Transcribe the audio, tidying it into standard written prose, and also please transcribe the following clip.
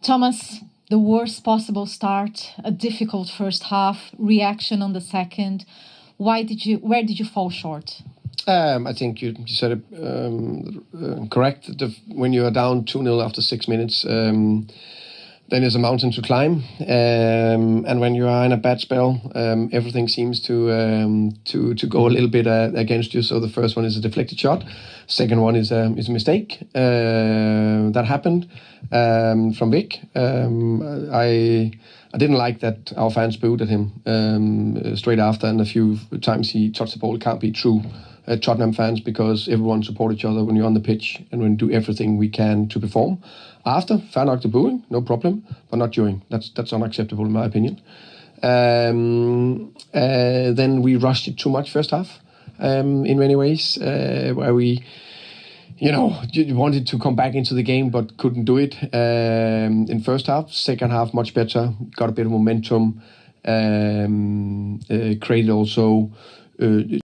Thomas, the worst possible start, a difficult first half, reaction on the second. Where did you fall short? I think you said it correct. When you are down 2-0 after 6 minutes, then it's a mountain to climb. And when you are in a bad spell, everything seems to go a little bit against you. So the first one is a deflected shot. Second one is a mistake that happened from Vic. I didn't like that our fans booed at him straight after, and a few times he touched the ball. It can't be true. Tottenham fans, because everyone support each other when you're on the pitch and when we do everything we can to perform. After, fair enough, the booing, no problem, but not during. That's unacceptable in my opinion. Then we rushed it too much first half in many ways, where we, wanted to come back into the game but couldn't do it in first half. Second half, much better, got a bit of momentum, created also